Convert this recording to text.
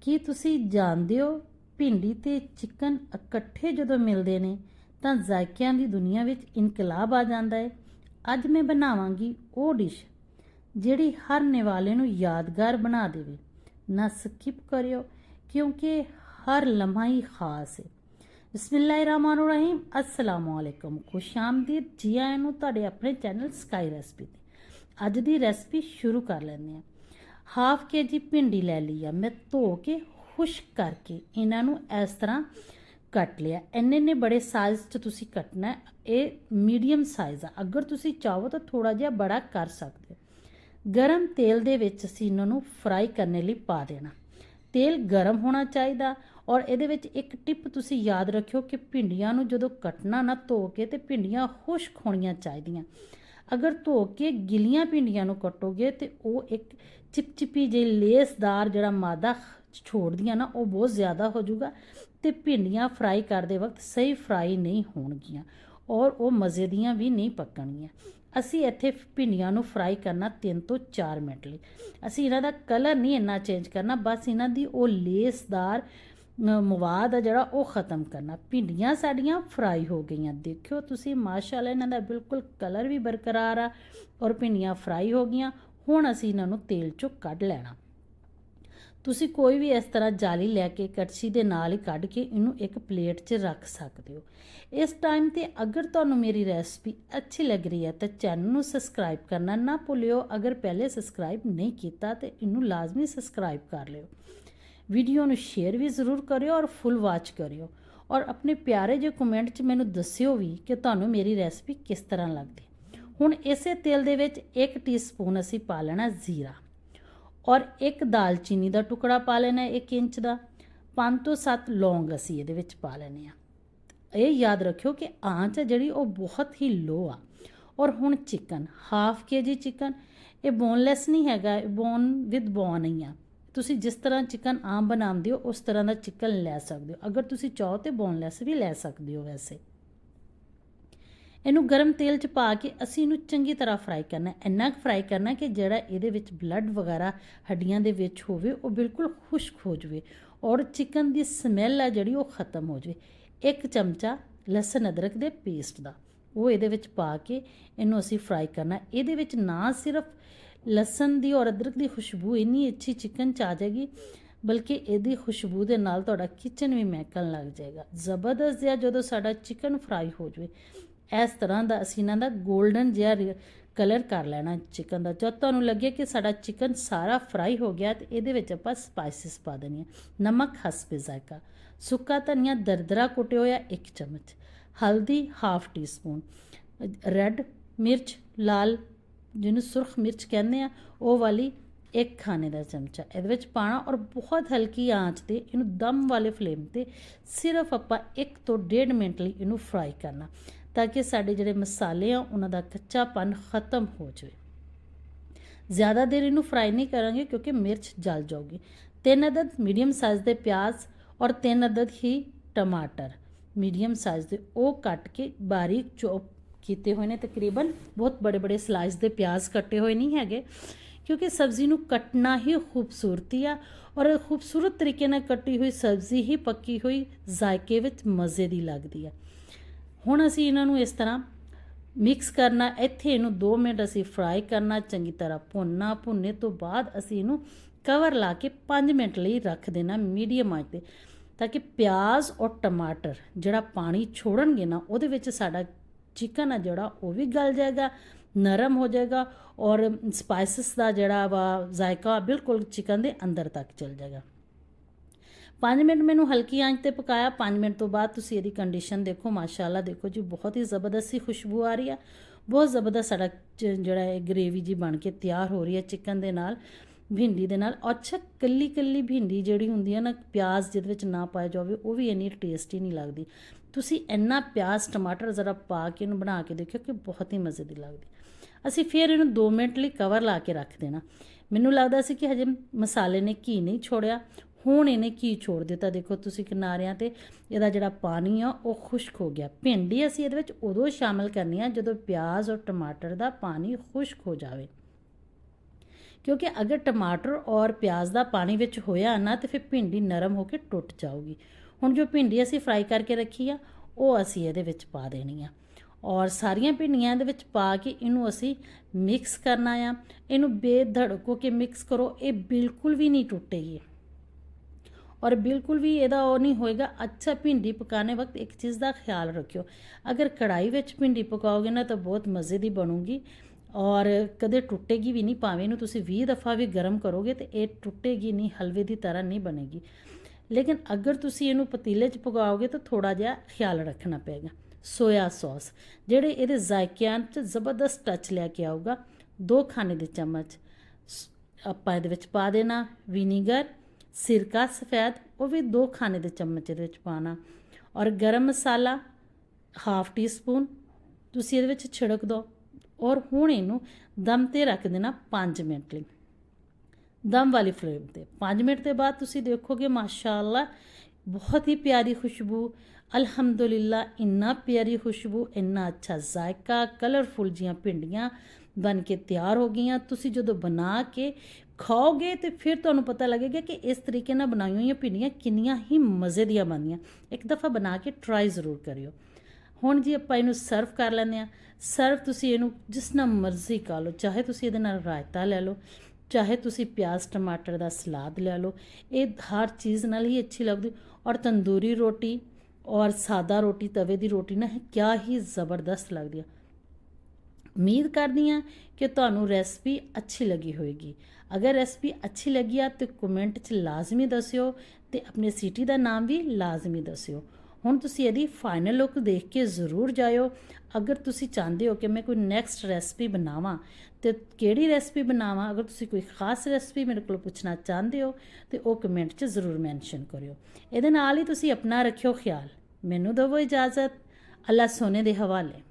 ਕੀ ਤੁਸੀਂ ਜਾਣਦੇ ਹੋ ਭਿੰਡੀ ਤੇ ਚਿਕਨ ਇਕੱਠੇ ਜਦੋਂ ਮਿਲਦੇ ਨੇ ਤਾਂ ਜ਼ਾਇਕਿਆਂ ਦੀ ਦੁਨੀਆ ਵਿੱਚ ਇਨਕਲਾਬ ਆ ਜਾਂਦਾ ਹੈ। ਅੱਜ ਮੈਂ ਬਣਾਵਾਂਗੀ ਉਹ ਡਿਸ਼ ਜਿਹੜੀ ਹਰ ਨਿਵਾਲੇ ਨੂੰ ਯਾਦਗਾਰ ਬਣਾ ਦੇਵੇ। ਨਾ ਸਕਿਪ ਕਰਿਓ ਕਿਉਂਕਿ ਹਰ ਲਮਹਾ ਹੀ ਖਾਸ ਹੈ। ਬਿਸਮਿਲ੍ਲਾਹਿਰਰਹਿਮਾਨਿਰਰਹੀਮ। अस्सलामु अलैकुम। खुश आमदीद जी आया ਨੂੰ ਤੁਹਾਡੇ ਆਪਣੇ ਚੈਨਲ ਸਕਾਈ ਰੈਸਪੀ ਤੇ। ਅੱਜ ਦੀ ਰੈਸਪੀ ਸ਼ੁਰੂ ਕਰ ਲੈਂਦੇ ਹਾਂ। हाफ के जी भिंडी ले ली है मैं, धो के खुश्क करके इन्हों इस तरह कट लिया। इन्ने बड़े साइज़ च तुसी कटना है, ये मीडियम साइज़ आ। अगर तुसी चाहो तो थोड़ा जिहा बड़ा कर सकते हो। गरम तेल दे विच असीं इन्हां नूं फ्राई करने लई पा देना। तेल गरम होना चाहिए। और ये एक टिप तुसी याद रखियो कि भिंडियां नूं जदों कटना ना धो के ते भिंडियां खुश्क होणियां चाहिदियां। अगर धो के गिलियां भिंडियां नूं कटोगे तो वो एक चिपचिपी जी लेसदार जिहड़ा मादा छोड़दियां ना वो बहुत ज़्यादा हो जाऊगा तो भिंडियां फ्राई करते वक्त सही फ्राई नहीं होणगियां और वो मज़े दियां भी नहीं पकणगियां। असी इत्थे भिंडियां नूं फ्राई करना 3 ਤੋਂ 4 मिनट लई। असी इन्हां दा कलर नहीं इन्ना चेंज करना, बस इन्हां दी वो लेसदार मवाद आ जिहड़ा वो ख़त्म करना। भिंडियां साडियां फ्राई हो गई। देखियो तुसी माशाअल्लाह इन्हां दा बिल्कुल कलर भी बरकरार आ और भिंडियां फ्राई हो गई। हुण असीं इन्हां नूं तेल चों कढ लैणा। तुसी कोई भी इस तरह जाली लैके कड़छी दे नाल ही कढ के इनू एक प्लेट च रख सकते हो। इस टाइम ते अगर तुहानूं मेरी रेसिपी अच्छी लग रही है तो चैनल नूं सबसक्राइब करना ना भुल्लिओ। अगर पहले सबसक्राइब नहीं किया तो इनू लाजमी सबसक्राइब कर लिओ। वीडियो नूं शेयर भी जरूर करियो और फुल वॉच करियो और अपने प्यारे जो कमेंट च मैनूं दस्सिओ भी कि तुहानूं मेरी रेसिपी किस तरह लगदी। हुण इसे तेल दे विच 1 टीस्पून असीं पा लेना जीरा और एक दालचीनी का टुकड़ा पा लेना 1 इंच का। 5 ਤੋਂ 7 लौंग असीं इहदे विच पा लेने आ। ये याद रखियो कि आंच है जिहड़ी वो बहुत ही लो आ। और हुण चिकन हाफ के जी चिकन, ये बोनलैस नहीं हैगा, बोन विद बोन ही आ। तुसीं जिस तरह चिकन आम बनाते हो उस तरह का चिकन लै सकते हो। अगर तुसीं चाहो तो बोनलैस भी लै सकते हो। वैसे इनू गर्म तेल च पा के असीं इनू चंगी तरह फ्राई करना। इन्ना फ्राई करना कि जिहड़ा इहदे विच ब्लड वगैरह हड्डियां दे विच होवे वो बिल्कुल खुश्क हो जाए और चिकन की स्मैल है जिहड़ी वो खत्म हो जाए। 1 चमचा लसन अदरक दे पेस्ट दा वो इहदे विच पा के इनू असीं फ्राई करना। इहदे विच ना सिर्फ लसन दी और अदरक की खुशबू इन्नी अच्छी चिकन च आ जाएगी, बल्कि इहदी खुशबू दे नाल तुहाडा किचन भी महकन लग जाएगा। जबरदस्त जिहा जदों साडा चिकन फ्राई हो जाए इस तरह का असीं इन्हां दा गोल्डन जिहा कलर कर लेना चिकन का। जब तुहानूं लगे कि साडा चिकन सारा फ्राई हो गया तो इहदे विच आपां स्पाइसिस पा देनी है। नमक हस्बे जायका, सुक्का धनिया दरदरा कुटिया होया 1 चम्मच, हल्दी हाफ टी स्पून, रैड मिर्च लाल जिन्होंने सुरख मिर्च कहते हैं वो वाली 1 खाने का चमचा इहदे विच पाना और बहुत हल्की आंच ते इनू दम वाले फ्लेम ते सिर्फ आपां 1 ਤੋਂ 1.5 मिनट लई इनू फ्राई करना ताकि साडे जिहड़े मसाले आ उन्हां दा कच्चापन खत्म हो जाए। ज़्यादा देर इनू फ्राई नहीं करेंगे क्योंकि मिर्च जल जाऊगी। 3 अदद मीडियम साइज़ के प्याज और 3 अदद ही टमाटर मीडियम साइज़ के वो कट के बारीक चॉप किए हुए ने। तकरीबन बहुत बड़े बड़े स्लाइस के प्याज कट्टे हुए नहीं है क्योंकि सब्ज़ी नू कटना ही खूबसूरती आ और खूबसूरत तरीके नाल कटी हुई सब्ज़ी ही पक्की हुई जायके विच मज़े दी लगदी है। हुण असीं इन्हां नूं इस तरह मिक्स करना। इत्थे इनू 2 मिनट असीं फ्राई करना, चंगी तरह भुनना। भुनने तो बाद असीं इनू कवर ला के 5 मिनट लई रख देना मीडियम आंच ते ताकि प्याज और टमाटर जिहड़ा पानी छोड़नगे ना उहदे विच साडा चिकन आ जिहड़ा वो भी गल जाएगा, नरम हो जाएगा और स्पाइसिस का जिहड़ा वा जायका बिल्कुल चिकन दे अंदर तक चल जाएगा। 5 मिनट मैनू हल्की आंच ते पकाया। 5 मिनट तो बाद तुसी इहदी कंडीशन देखो, माशाअल्लाह देखो जी बहुत ही ज़बरदस्त सी खुशबू आ रही है। बहुत ज़बरदस्त साडा जिहड़ा ग्रेवी जी बन के तैयार हो रही है चिकन दे नाल भिंडी दे नाल। अच्छा कल्ली कल्ली भिंडी जिहड़ी हुंदी है ना प्याज जिहदे विच ना पाया जावे वो भी इन्नी टेस्टी नहीं लगदी। तुसी इन्ना प्याज टमाटर ज़रा पा के इहनूं बना के देखियो कि बहुत ही मज़े दी लगदी। असीं फिर इहनूं 2 मिनट लई कवर ला के रख देना। मैनूं लगदा सी कि हजे मसाले ने घी नहीं छोड़िया, हुण इहने घी छोड़ दिता। देखो तुसी किनारियां ते इहदा जिहड़ा पानी आ वो खुश्क हो गया। भिंडी असीं इहदे विच उदों शामिल करनी आ जदों प्याज और टमाटर दा पानी खुश्क हो जावे ਕਿਉਂਕਿ ਅਗਰ ਟਮਾਟਰ ਔਰ ਪਿਆਜ਼ ਦਾ ਪਾਣੀ ਵਿੱਚ ਹੋਇਆ ਨਾ ਤੇ ਫਿਰ ਭਿੰਡੀ ਨਰਮ ਹੋ ਕੇ ਟੁੱਟ ਜਾਊਗੀ। ਹੁਣ ਜੋ ਭਿੰਡੀ ਅਸੀਂ ਫਰਾਈ ਕਰਕੇ ਰੱਖੀ ਆ ਉਹ ਅਸੀਂ ਇਹਦੇ ਵਿੱਚ ਪਾ ਦੇਣੀ ਆ ਔਰ ਸਾਰੀਆਂ ਭਿੰਡੀਆਂ ਇਹਦੇ ਵਿੱਚ ਪਾ ਕੇ ਇਹਨੂੰ ਅਸੀਂ ਮਿਕਸ ਕਰਨਾ ਆ। ਇਹਨੂੰ ਬੇਧੜਕ ਹੋ ਕੇ ਮਿਕਸ ਕਰੋ, ਇਹ ਬਿਲਕੁਲ ਵੀ ਨਹੀਂ ਟੁੱਟੇਗੀ ਔਰ ਬਿਲਕੁਲ ਵੀ ਇਹਦਾ ਉਹ ਨਹੀਂ ਹੋਏਗਾ। ਅੱਛਾ, ਭਿੰਡੀ ਪਕਾਣੇ ਵਕਤ ਇੱਕ ਚੀਜ਼ ਦਾ ਖਿਆਲ ਰੱਖਿਓ, ਅਗਰ ਕੜਾਈ ਵਿੱਚ ਭਿੰਡੀ ਪਕਾਓਗੇ ਨਾ ਤਾਂ ਬਹੁਤ ਮਜ਼ੇ ਦੀ ਬਣੂਗੀ ਔਰ ਕਦੇ ਟੁੱਟੇਗੀ ਵੀ ਨਹੀਂ। ਭਾਵੇਂ ਇਹਨੂੰ ਤੁਸੀਂ 20 ਦਫਾ ਵੀ ਗਰਮ ਕਰੋਗੇ ਤੇ ਇਹ ਟੁੱਟੇਗੀ ਨਹੀਂ, ਹਲਵੇ ਦੀ ਤਰ੍ਹਾਂ ਨਹੀਂ ਬਣੇਗੀ। ਲੇਕਿਨ ਅਗਰ ਤੁਸੀਂ ਇਹਨੂੰ ਪਤੀਲੇ 'ਚ ਪਕਾਓਗੇ ਤਾਂ ਥੋੜਾ ਜਿਹਾ ਖਿਆਲ ਰੱਖਣਾ ਪਏਗਾ। ਸੋਇਆ ਸੌਸ ਜਿਹੜੇ ਇਹਦੇ ਜ਼ਾਇਕਿਆਂ 'ਚ ਜ਼ਬਰਦਸਤ ਟੱਚ ਲੈ ਕੇ ਆਊਗਾ, 2 ਖਾਣੇ ਦੇ ਚਮਚ ਆਪਾਂ ਇਹਦੇ ਵਿੱਚ ਪਾ ਦੇਣਾ। ਵਿਨੀਗਰ, ਸਿਰਕਾ ਸਫੈਦ, ਉਹ ਵੀ 2 ਖਾਣੇ ਦੇ ਚਮਚ ਇਹਦੇ ਵਿੱਚ ਪਾਣਾ ਔਰ ਗਰਮ ਮਸਾਲਾ ਹਾਫ ਟੀ ਸਪੂਨ ਤੁਸੀਂ ਇਹਦੇ ਵਿੱਚ ਛਿੜਕ ਦਿਓ ਔਰ ਹੁਣ ਇਹਨੂੰ ਦਮ ਤੇ ਰੱਖ ਦੇਣਾ 5 ਮਿੰਟ ਲਈ, ਦਮ ਵਾਲੀ ਫਲੇਮ ਤੇ। 5 ਮਿੰਟ ਦੇ ਬਾਅਦ ਤੁਸੀਂ ਦੇਖੋਗੇ ਮਾਸ਼ਾਅੱਲਾ ਬਹੁਤ ਹੀ ਪਿਆਰੀ ਖੁਸ਼ਬੂ, ਅਲਹਮਦੁਲਿਲਾ ਇੰਨਾ ਪਿਆਰੀ ਖੁਸ਼ਬੂ, ਇੰਨਾ ਅੱਛਾ ਜ਼ਾਇਕਾ, ਕਲਰਫੁਲ ਜੀਆਂ ਭਿੰਡੀਆਂ ਬਣ ਕੇ ਤਿਆਰ ਹੋ ਗਈਆਂ। ਤੁਸੀਂ ਜਦੋਂ ਬਣਾ ਕੇ ਖਾਓਗੇ ਤੇ ਫਿਰ ਤੁਹਾਨੂੰ ਪਤਾ ਲੱਗੇਗਾ ਕਿ ਇਸ ਤਰੀਕੇ ਨਾਲ ਬਣਾਈਆਂ ਹੋਈਆਂ ਭਿੰਡੀਆਂ ਕਿੰਨੀਆਂ ਹੀ ਮਜ਼ੇ ਦੀਆਂ ਬਣਦੀਆਂ। ਇੱਕ ਦਫਾ ਬਣਾ ਕੇ ਟਰਾਈ ਜ਼ਰੂਰ ਕਰਿਓ। ਹੁਣ ਜੀ ਆਪਾਂ ਇਹਨੂੰ ਸਰਵ ਕਰ ਲੈਂਦੇ ਹਾਂ। ਸਰਵ ਤੁਸੀਂ ਇਹਨੂੰ ਜਿਸ ਨਾਲ ਮਰਜ਼ੀ ਖਾ ਲਓ, ਚਾਹੇ ਤੁਸੀਂ ਇਹਦੇ ਨਾਲ ਰਾਇਤਾ ਲੈ ਲਓ, ਚਾਹੇ ਤੁਸੀਂ ਪਿਆਜ਼ ਟਮਾਟਰ ਦਾ ਸਲਾਦ ਲੈ ਲਓ, ਇਹ ਹਰ ਚੀਜ਼ ਨਾਲ ਹੀ ਅੱਛੀ ਲੱਗਦੀ। ਔਰ ਤੰਦੂਰੀ ਰੋਟੀ ਔਰ ਸਾਦਾ ਰੋਟੀ, ਤਵੇ ਦੀ ਰੋਟੀ ਨਾ ਕਿਆ ਹੀ ਜ਼ਬਰਦਸਤ ਲੱਗਦੀ ਆ। ਉਮੀਦ ਕਰਦੀ ਹਾਂ ਕਿ ਤੁਹਾਨੂੰ ਰੈਸਪੀ ਅੱਛੀ ਲੱਗੀ ਹੋਏਗੀ। ਅਗਰ ਰੈਸਪੀ ਅੱਛੀ ਲੱਗੀ ਆ ਤਾਂ ਕਮੈਂਟ 'ਚ ਲਾਜ਼ਮੀ ਦੱਸਿਓ ਤੇ ਆਪਣੇ ਸਿਟੀ ਦਾ ਨਾਮ ਵੀ ਲਾਜ਼ਮੀ ਦੱਸਿਓ। ਹੁਣ ਤੁਸੀਂ ਇਹਦੀ ਫਾਈਨਲ ਲੁੱਕ ਦੇਖ ਕੇ ਜ਼ਰੂਰ ਜਾਇਓ। ਅਗਰ ਤੁਸੀਂ ਚਾਹੁੰਦੇ ਹੋ ਕਿ ਮੈਂ ਕੋਈ ਨੈਕਸਟ ਰੈਸਪੀ ਬਣਾਵਾਂ ਤੇ ਕਿਹੜੀ ਰੈਸਪੀ ਬਣਾਵਾਂ, ਅਗਰ ਤੁਸੀਂ ਕੋਈ ਖਾਸ ਰੈਸਪੀ ਮੇਰੇ ਕੋਲ ਪੁੱਛਣਾ ਚਾਹੁੰਦੇ ਹੋ ਤੇ ਉਹ ਕਮੈਂਟ 'ਚ ਜ਼ਰੂਰ ਮੈਂਸ਼ਨ ਕਰਿਓ। ਇਹਦੇ ਨਾਲ ਹੀ ਤੁਸੀਂ ਆਪਣਾ ਰੱਖਿਓ ਖਿਆਲ। ਮੈਨੂੰ ਦਿਓ ਇਜਾਜ਼ਤ, ਅੱਲਾ ਸੋਨੇ ਦੇ ਹਵਾਲੇ।